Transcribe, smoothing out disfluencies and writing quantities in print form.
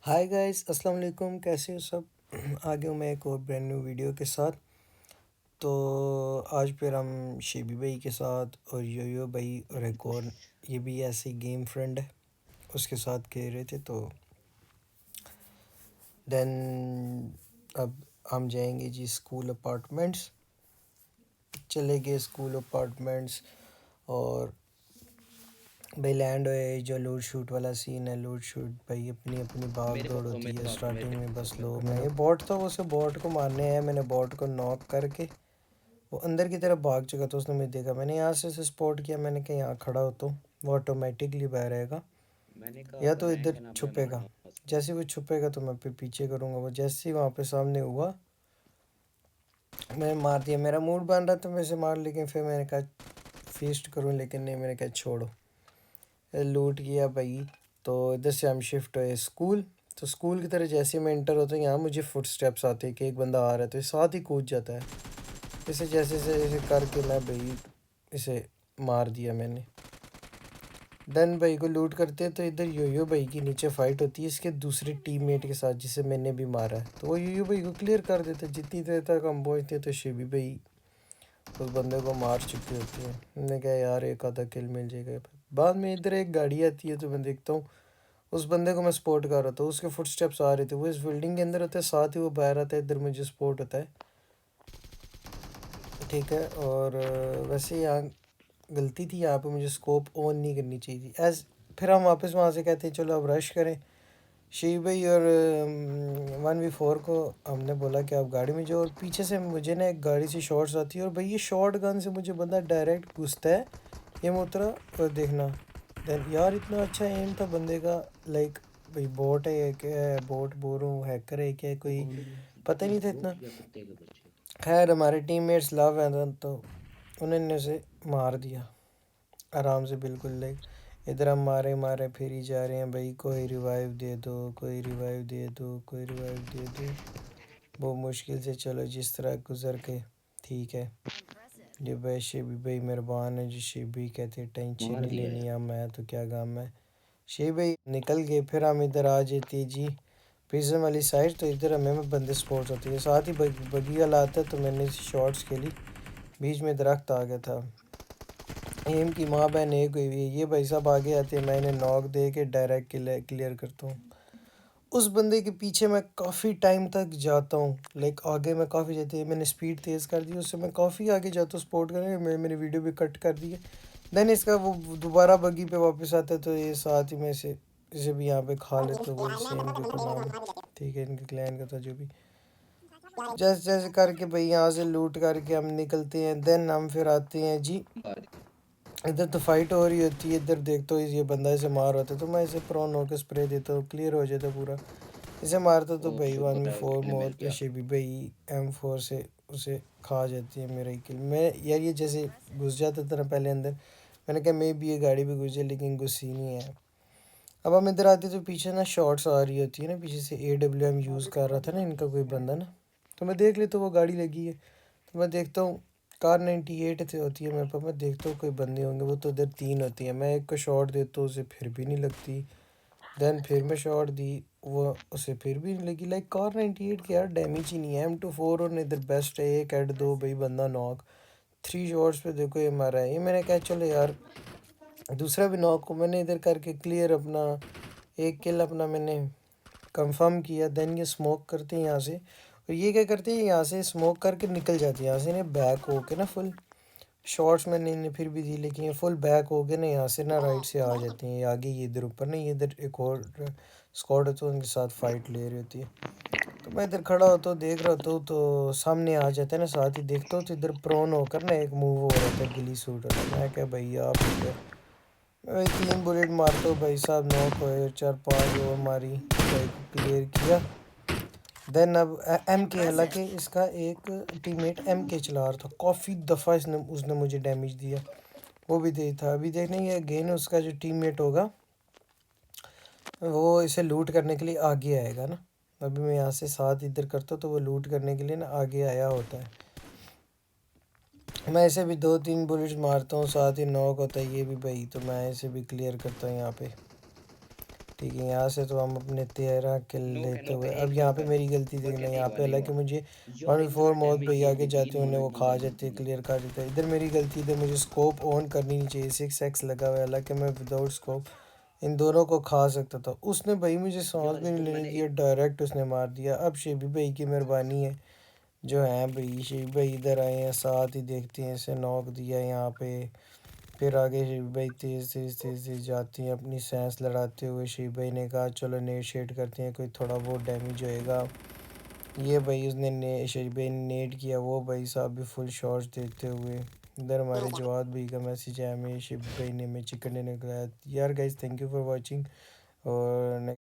Hi guys, अस्सलाम वालेकुम। कैसे हो सब? आगे हूँ मैं एक और ब्रांड न्यू वीडियो के साथ। तो आज फिर हम शेबी भाई के साथ और योयो भाई और एक और ये भी ऐसे गेम फ्रेंड है, उसके साथ खेल रहे थे। तो देन अब हम जाएंगे जी स्कूल अपार्टमेंट्स। चले गए स्कूल अपार्टमेंट्स और भाई लैंड हुए। जो लूट शूट वाला सीन है, लूट शूट भाई अपनी अपनी भाग मेरे दौड़ पास हो होती मेरे है पास हो स्टार्टिंग मेरे में। पास बस हो मेरे लो, पास मैं ये बॉट था, उसे बॉट को मारने हैं। मैंने बॉट को नॉक करके वो अंदर की तरफ भाग चुका, तो उसने मुझे देखा। मैंने यहाँ से उसे स्पॉट किया। मैंने कहा यहाँ खड़ा हो तो वो ऑटोमेटिकली बाहर रहेगा, मैंने कहा या तो बनाया इधर क्या ना बनाया छुपेगा। मारना उसको। जैसे वो छुपेगा तो मैं फिर पीछे करूँगा। वो जैसे ही वहाँ पे सामने हुआ, मैंने मार दिया। मेरा मूड बन रहा था मैं इसे मार, लेकिन फिर मैंने कहा फीस्ट करूँ, लेकिन नहीं, मैंने कहा छोड़ो। लूट किया भाई। तो इधर से हम शिफ्ट हुए स्कूल। तो स्कूल की तरह जैसे ही मैं इंटर होता हूँ, यहाँ मुझे फुट स्टेप्स आते हैं कि एक बंदा आ रहा है, तो ये साथ ही कूद जाता है। इसे जैसे से इसे करके मैं भाई इसे मार दिया मैंने। देन भाई को लूट करते हैं, तो इधर योयो भाई की नीचे फाइट होती है इसके दूसरे टीममेट के साथ, जिसे मैंने भी मारा है। तो वो योयो भाई को क्लियर कर देते। जितनी देर तक हम पहुँचते तो शिवी भाई उस बंदे को मार चुकी होती है। मैंने कहा यार एक आधा किल मिल जाएगा। बाद में इधर एक गाड़ी आती है, तो मैं देखता हूँ उस बंदे को मैं सपोर्ट कर रहा था। उसके फुटस्टेप्स आ रहे थे, वो इस बिल्डिंग के अंदर होता है, साथ ही वो बाहर आता है। इधर मुझे सपोर्ट होता है, ठीक है। और वैसे यहाँ गलती थी, यहाँ पे मुझे स्कोप ऑन नहीं करनी चाहिए थी। एज फिर हम वापस वहाँ से कहते हैं चलो अब रश करें। शिव भाई और 1v4 को हमने बोला कि आप गाड़ी में जाओ, और पीछे से मुझे ना एक गाड़ी से शॉट्स आती है, और भाई ये शॉर्ट गन से मुझे बंदा डायरेक्ट घुसता है। ये मोतरा और देखना। देन यार इतना अच्छा एम था बंदे का। लाइक भाई बोट है, क्या है, बोट बोल रहा हूँ, हैकर है क्या है कोई, पता ही नहीं था रुक इतना। जा कुत्ते के बच्चे। खैर हमारे टीममेट्स लव हैं, तो उन्होंने उसे मार दिया आराम से, बिल्कुल। लाइक इधर हम मारे मारे फिर ही जा रहे हैं, भाई कोई रिवाइव दे दो, कोई रिवाइव दे दो, कोई रिवाइव दे दो। बहुत मुश्किल से चलो जिस तरह गुजर के, ठीक है। ये भाई शिबी भाई मेहरबान है, जो शिबी कहते हैं टेंशन मार नहीं दिया लेनी, यार। अब मैं तो क्या काम है। शिबी भाई निकल गए, फिर हम इधर आ जाते जी प्रिज्म वाली साइड। तो इधर हमें बंदे स्पॉट होती है, साथ ही बगी वाला आता है। तो मैंने शॉर्ट्स के लिए बीच में दरख्त आ गया था। एम की माँ बहन एक हुई हुई है। ये भाई साहब आगे आते हैं, मैं इन्हें नॉक दे के डायरेक्ट क्लियर करता हूँ। उस बंदे के पीछे मैं काफ़ी टाइम तक जाता हूँ। लाइक आगे मैं काफ़ी जाती है, मैंने स्पीड तेज़ कर दी, उससे मैं काफ़ी आगे जाता हूँ सपोर्ट करने। मैं मेरी वीडियो भी कट कर दी है। देन इसका वो दोबारा बगी पे वापस आता है, तो ये साथ ही में इसे भी यहाँ पे खा लेते, वो सेम जो को नाम है, ठीक है, इनके क्लैन का था जो भी। जैसे जैसे करके भाई यहाँ से लूट करके हम निकलते हैं। देन हम फिर आते हैं जी, मार दिया। इधर तो फाइट हो रही होती है। इधर देखता हूँ ये बंदा इसे मार होता है, तो मैं इसे प्रोन होकर स्प्रे देता हूँ, क्लियर हो जाता है पूरा। इसे मारता तो ओ भाई वन शुक्र वी है फोर किल मिल मोर पे गया। शिबी भाई M4 से उसे खा जाती है मेरा ही किल। मैं यार ये जैसे घुस जाता था ना पहले अंदर, मैंने कहा मे भी ये गाड़ी भी घुस जाए, लेकिन घुसी नहीं है। अब हम इधर आते तो पीछे ना शॉट्स आ रही होती है ना, पीछे से AWM यूज़ कर रहा था ना इनका कोई बंदा ना। तो मैं देख लेता हूँ वो गाड़ी लगी है, तो मैं देखता हूँ कार 98 से होती है मेरे पास। मैं देखता हूँ कोई बंदे होंगे, वो तो उधर 3 होती है। मैं एक को शॉट देता हूँ, उसे फिर भी नहीं लगती। देन फिर मैं शॉट दी, वो उसे फिर भी नहीं लगी। लाइक कार 98 की यार डैमेज ही नहीं है। M24 और इधर बेस्ट है, एक हेड दो भाई बंदा नॉक। 3 शॉट्स पे देखो ये मारा है। ये मैंने कहा चलो यार दूसरा भी नॉक को मैंने इधर करके क्लियर, अपना एक किल अपना मैंने कंफर्म किया। देन ये स्मोक करते हैं यहाँ से, और ये क्या करते हैं यहाँ से स्मोक करके निकल जाती है यहाँ से, इन्हें बैक हो के ना फुल शॉर्ट्स मैंने इन्हें फिर भी दी, लेकिन ये फुल बैक हो गए ना यहाँ से ना, राइट से आ जाती हैं ये आगे। ये इधर ऊपर नहीं, ये इधर एक और स्क्वाड होता है, उनके साथ फाइट ले रही होती है। तो मैं इधर खड़ा होता हूँ देख रहा होता हूँ, तो सामने आ जाता है ना, साथ ही देखता हूँ तो इधर प्रोन होकर ना एक मूव हो रहा था गिली सूट वाला। मैं क्या भैया आप इधर, मैं भाई 3 बुलेट मारता हूँ भाई साहब, नॉक हुए, 4-5 और मारी, भाई को क्लियर किया। देन अब MK, हालांकि इसका एक टीममेट MK चला रहा था, काफ़ी दफ़ा इसने उसने मुझे डैमेज दिया। वो भी दे था। अभी देखना ये अगेन उसका जो टीममेट होगा वो इसे लूट करने के लिए आगे आएगा ना। अभी मैं यहाँ से साथ इधर करता हूँ, तो वो लूट करने के लिए ना आगे आया होता है। मैं इसे भी 2-3 बुलेट्स मारता हूँ, साथ ही नॉक होता है ये भी भाई, तो मैं इसे भी क्लियर करता हूँ यहाँ पे। ठीक है, यहाँ से तो हम अपने 13 किल No लेते cannot हुए, अब एक यहाँ पे camper. मेरी गलती थी ना, यहाँ पे One हालांकि मुझे Your 1v4 insert मौत damage भाई here आगे with जाते तीन उन्हें वो मोनोटोन खा damage जाती है, होने क्लियर कर देता है। इधर मेरी गलती, इधर मुझे स्कोप ऑन करनी नहीं चाहिए, 6x लगा हुआ है, हालांकि मैं विदाउट स्कोप इन दोनों को खा सकता था। उसने भाई मुझे सांस यार भी इसको नहीं लेने मैंने दिया, एक डायरेक्ट उसने मार दिया। अब शेबी भाई की मेहरबानी है जो है भाई, शेबी भाई इधर आए हैं, साथ ही देखते हैं, इसे नॉक दिया यहाँ पे। फिर आगे शिव भाई तेज़ तेज़ तेज़ तेज़ जाती हैं अपनी सांस लड़ाते हुए। शिव भाई ने कहा चलो नेट शेड करते हैं, कोई थोड़ा बहुत डैमेज होएगा। ये भाई उसने शिव भाई ने नेट किया, वो भाई साहब भी फुल शॉट्स देते हुए। इधर हमारे जवाद भाई का मैसेज है हमें, शिव भाई ने हमें चिकन डिनर खिलाया। यार guys, thank you for watching. और